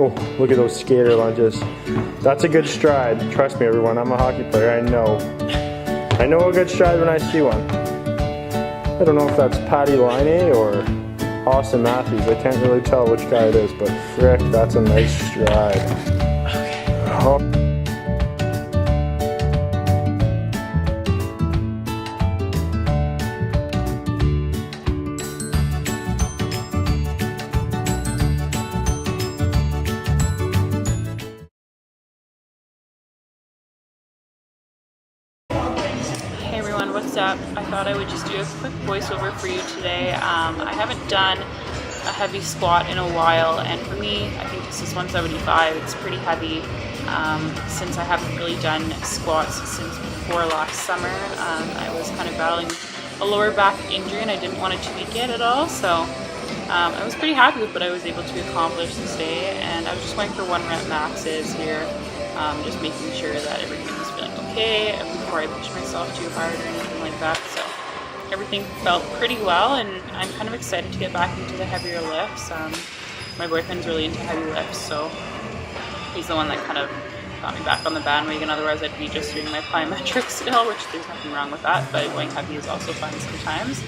Oh, look at those skater lunges. That's a good stride. Trust me, everyone. I'm a hockey player. I know a good stride when I see one. I don't know if that's Patty Line or Austin Matthews. I can't really tell which guy it is, but frick, that's a nice stride. Oh. Hey everyone, what's up? I thought I would just do a quick voiceover for you today. I haven't done a heavy squat in a while, and for me, I think this is 175. It's pretty heavy since I haven't really done squats since before last summer. I was kind of battling a lower back injury and I didn't want to tweak it at all, so I was pretty happy with what I was able to accomplish this day, and I was just going for 1 rep maxes here, just making sure that everything was feeling okay before I push myself too hard or anything like that. So everything felt pretty well, and I'm kind of excited to get back into the heavier lifts. My boyfriend's really into heavy lifts, so he's the one that kind of got me back on the bandwagon. Otherwise I'd be just doing my plyometrics still, which there's nothing wrong with that, but going heavy is also fun sometimes.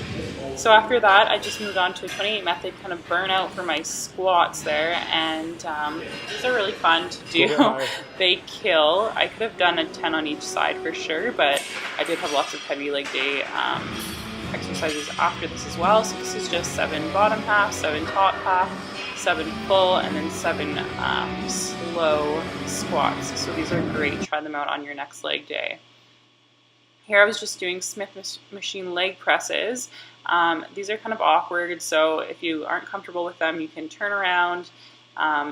So after that, I just moved on to a 28 method kind of burnout for my squats there, and these are really fun to do. They kill. I could have done a 10 on each side for sure, but I did have lots of heavy leg day exercises after this as well. So this is just 7 bottom half, 7 top half, 7 full, and then 7 slow squats. So these are great. Try them out on your next leg day. Here I was just doing Smith machine leg presses. These are kind of awkward, so if you aren't comfortable with them, you can turn around.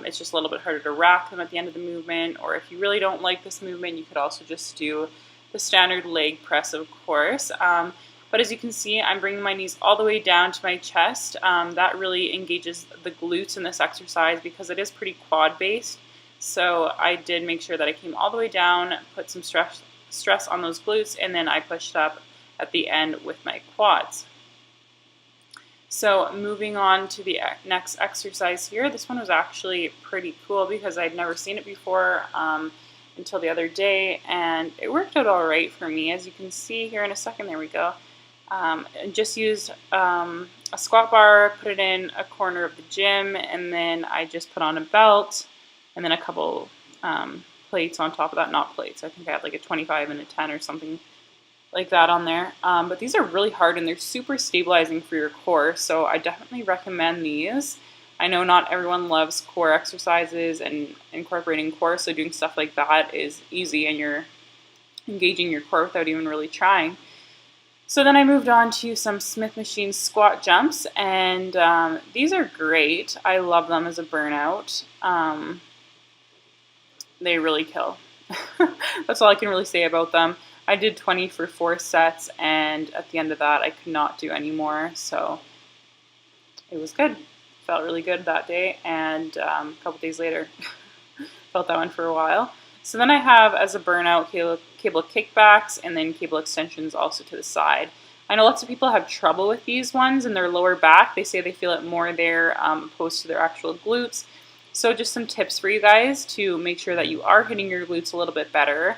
It's just a little bit harder to rack them at the end of the movement, or if you really don't like this movement, you could also just do the standard leg press, of course. But as you can see, I'm bringing my knees all the way down to my chest. That really engages the glutes in this exercise because it is pretty quad-based. So I did make sure that I came all the way down, put some stress on those glutes, and then I pushed up at the end with my quads. So moving on to the next exercise here. This one was actually pretty cool because I'd never seen it before until the other day, and it worked out all right for me. As you can see here in a second, there we go. Just used a squat bar, put it in a corner of the gym, and then I just put on a belt and then a couple plates on top of that. Not plates, I think I had like a 25 and a 10 or something like that on there. But these are really hard and they're super stabilizing for your core, so I definitely recommend these. I know not everyone loves core exercises and incorporating core, so doing stuff like that is easy and you're engaging your core without even really trying. So then I moved on to some Smith machine squat jumps, and these are great. I love them as a burnout. They really kill. That's all I can really say about them. I did 20 for 4 sets, and at the end of that, I could not do any more, so it was good. Felt really good that day, and a couple days later, felt that one for a while. So then I have, as a burnout, cable kickbacks, and then cable extensions also to the side. I know lots of people have trouble with these ones in their lower back. They say they feel it more there opposed to their actual glutes. So just some tips for you guys to make sure that you are hitting your glutes a little bit better.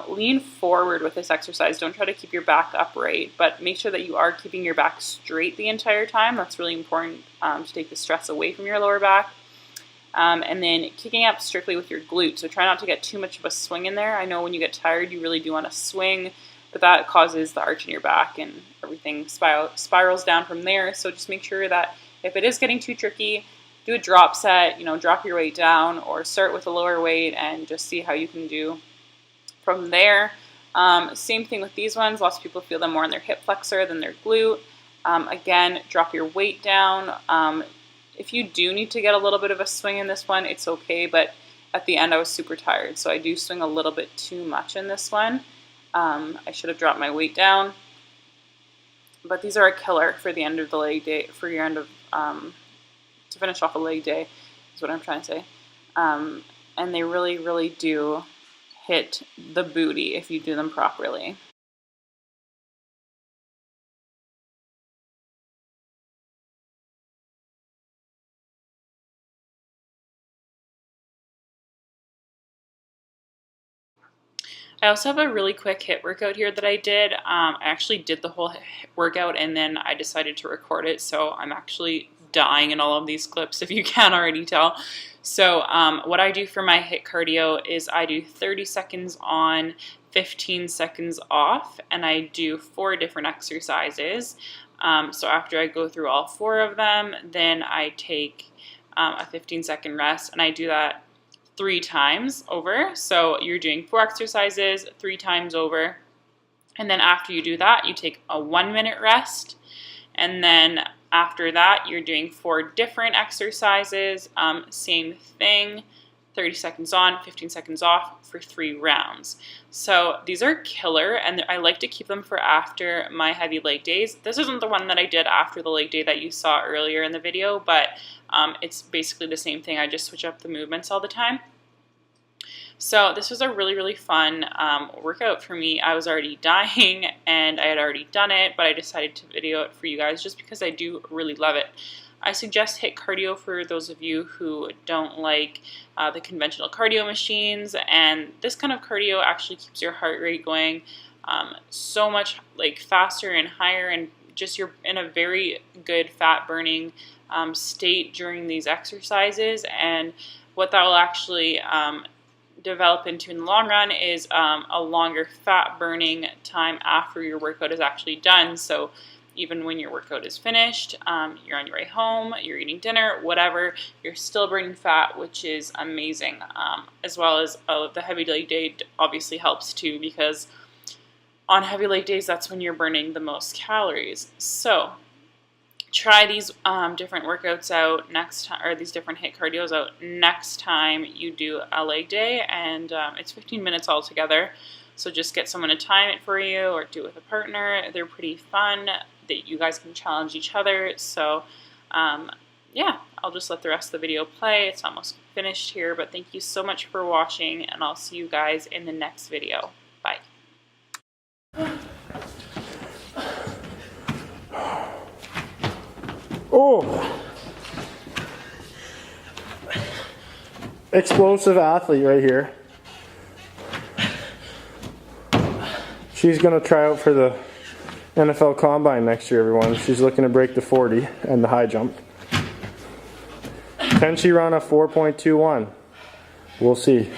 Lean forward with this exercise. Don't try to keep your back upright, but make sure that you are keeping your back straight the entire time. That's really important to take the stress away from your lower back. And then kicking up strictly with your glute. So try not to get too much of a swing in there. I know when you get tired, you really do want to swing, but that causes the arch in your back and everything spirals down from there. So just make sure that if it is getting too tricky, do a drop set, drop your weight down, or start with a lower weight and just see how you can do from there. Same thing with these ones. Lots of people feel them more in their hip flexor than their glute. Again, drop your weight down. If you do need to get a little bit of a swing in this one, it's okay, but at the end I was super tired, so I do swing a little bit too much in this one. I should have dropped my weight down, but these are a killer for the end of the leg day, for your end of, to finish off a leg day, is what I'm trying to say. And they really, really do hit the booty if you do them properly. I also have a really quick HIIT workout here that I did. I actually did the whole workout and then I decided to record it, so I'm actually dying in all of these clips if you can't already tell. So what I do for my HIIT cardio is I do 30 seconds on, 15 seconds off, and I do 4 different exercises. So after I go through all 4 of them, then I take a 15-second rest, and I do that 3 times over. So you're doing 4 exercises 3 times over, and then after you do that, you take a 1-minute rest, and then after that, you're doing 4 different exercises, same thing, 30 seconds on, 15 seconds off for 3 rounds. So these are killer, and I like to keep them for after my heavy leg days. This isn't the one that I did after the leg day that you saw earlier in the video, but it's basically the same thing. I just switch up the movements all the time. So this was a really, really fun workout for me. I was already dying and I had already done it, but I decided to video it for you guys just because I do really love it. I suggest HIIT cardio for those of you who don't like the conventional cardio machines, and this kind of cardio actually keeps your heart rate going so much like faster and higher, and just you're in a very good fat burning state during these exercises. And what that will actually develop into in the long run is a longer fat burning time after your workout is actually done. So even when your workout is finished, you're on your way home, you're eating dinner, whatever, you're still burning fat, which is amazing. As well as the heavy leg day obviously helps too, because on heavy leg days, that's when you're burning the most calories. So try these different workouts out next time, or these different HIIT cardios out next time you do a leg day, and it's 15 minutes altogether. So just get someone to time it for you, or do it with a partner. They're pretty fun. That you guys can challenge each other. So yeah, I'll just let the rest of the video play. It's almost finished here, but thank you so much for watching, and I'll see you guys in the next video. Bye. Oh, explosive athlete right here. She's gonna try out for the NFL Combine next year, everyone. She's looking to break the 40 and the high jump. Can she run a 4.21? We'll see.